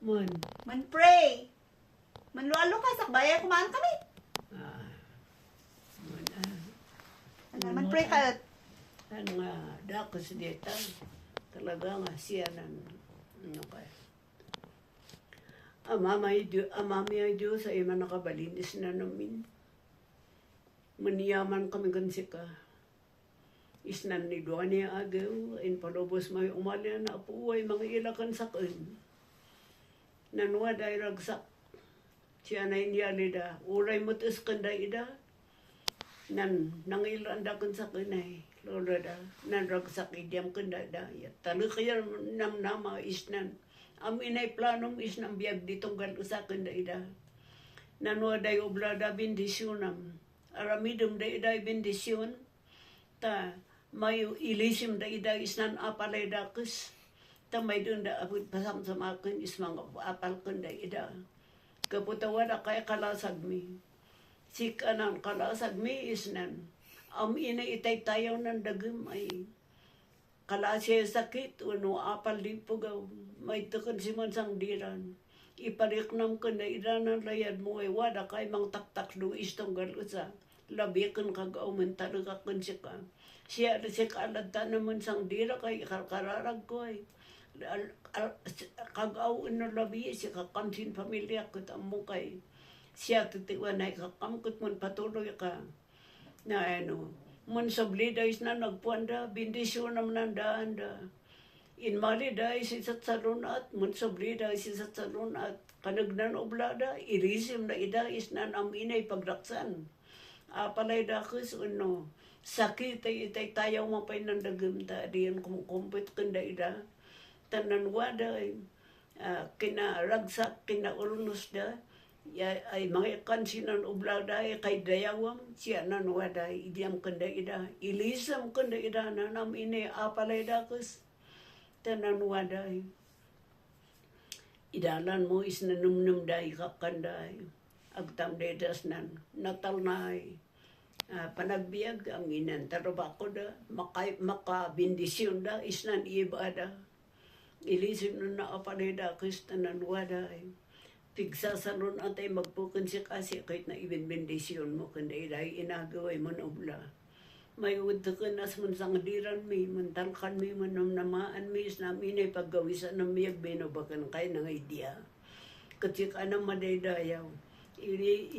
Mon. Man pray. Man lualo ka sakbaya kumaan kami. Mon. Man pray ka. Ano nga, dakos dito. Talaga nga siya ng, ano kaya. Amami ay Diyos sa ima nakabalinis na namin. Maniyaman kami gansi ka. Isnan ni doa niya agaw, in palubos may umali na po ay mga ilakan sakin. Nanwa day ragsak. Siya na inyali da. Uray mutis kanda ida. Nangilan da kan sakin ay. Lola da. Nanragsak idyam kanda da. Talukaya nam nama isnan. Amin ay planong isnan biyag ditong galusakin da ida. Nanwa day oblada bendisyonam. Aramidum da ida bendisyon. Ta may ilisim da ida isnan apalay dakus. Ta may dun da abot pasam sa makin is mga apal kun da ida. Kaputawa da kay kalasag mi. Si kanang kalasag mi isnan. Ina itay tayo ng dagim ay kalasya sakit uno apal di pugaw. May tukon si mansang diran. Iparik nam kun da ida ng layad mo ay wada kay mang taktak luis tong galusa. Labi kan kagaw mentado ka kun siya. Siya kalad naman sang dira kay kararag ko ay. Kagaw ino labi siya kakamsin pamilya ko tamo kay. Siya titiwan ay kakamkot mo patuloy ka. Na ano, mun sablida is na nagpuanda, bindisyon naman nandaan. In malida is isat salunat, mun sablida is isat salunat. Kanagnan oblada, irisim na ida is na naminay pagraksan. Apalay dakus uno. Sakit ay itay tayaw mapay ng dagam ta. Diyan kumukumpit kanda ida. Tanan wada ay kina ragsak, kina urunos da. Ay mga kansinan ublada ay kay dayawam. Siya nan wada ay idiyam kanda ida. Ilisam kanda ida na namin apalay dakus. Tanan wada ay. Idalan mo is nanumnum da kakanda ay. Agtam dedas nan. Natal na ay. Panagbiag ang inan tarabako da makabindisyon da isnan ibada ilisim na naapanida kristanan wada ay pigsasalon atay magpukan siya kasi kahit na ibinbindisyon mo kanda iday inagaway mo nobla may udtukan as man sang diran mi mentalkan mi manamnamaan mi isnamin ay paggawisan ng miyag binobakan kay ng idea katika na madaydayaw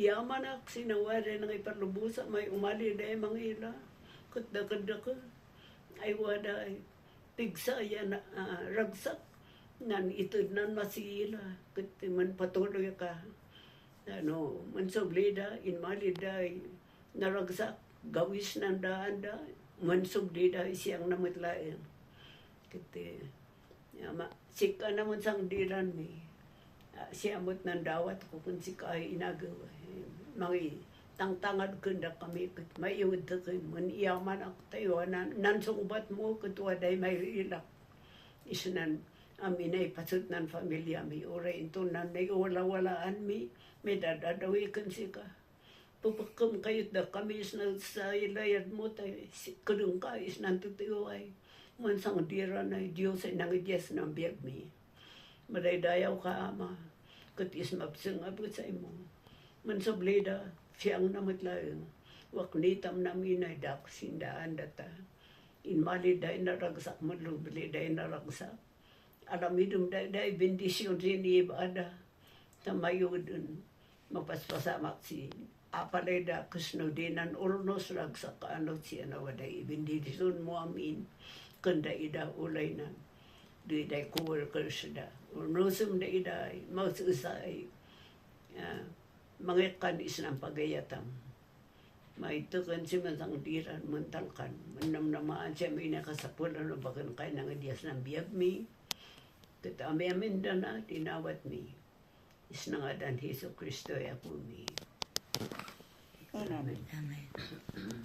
yaman ak sinawari ng iparlubusa may umali na mga ila kada ko ay wada ay pigsa yan ragsak nan itod nan masila kuti man patuloy ka ano man sublida in malida ay naragsak gawis ng daan da man sublida siyang namatlayan kuti sika naman sang diran mi siyamot ng dawat ko kung si kay inagawa. Mga tangtangad kunda kami, may iwad ko, man iyaman ako tayo, nansukubat mo, kutuwa day may ilak. Isnan, amin ay pasut ng familia mi, oray ito na wala-walaan mi, may dadadawi kan si ka. Pupakam kayo da kami sa ilayad mo tayo, kudong ka, isnan tutiway. Mansang dira na Diyos ay nangidyas ng biyag mi. Madaydayaw ka ama, katis mapsang abot sa imo. Mansobleda, siyang namatlayang, waknitam namin ay dak sindaan data. Inmali day naragsak, malubli day naragsak. Alamidum day bendisyon sin ibada. Tamayudun, mapaspasamak si apalay da kusnudinan urnos ragsak ano siya na waday bendisyon mo amin. Kanda ida ulay na. Di day co-workers da. Unusum da iday, maususay. Mga kanis ng pagayatam. Maitukan si Mansang Diran, mantalkan. Manamnamaan siya may nakasapulan o bakan kay ng adiyas ng biyag mi. Katami amin da na, tinawat mi. Isnangadan Heso Kristo ay ako mi. Amen. Amen.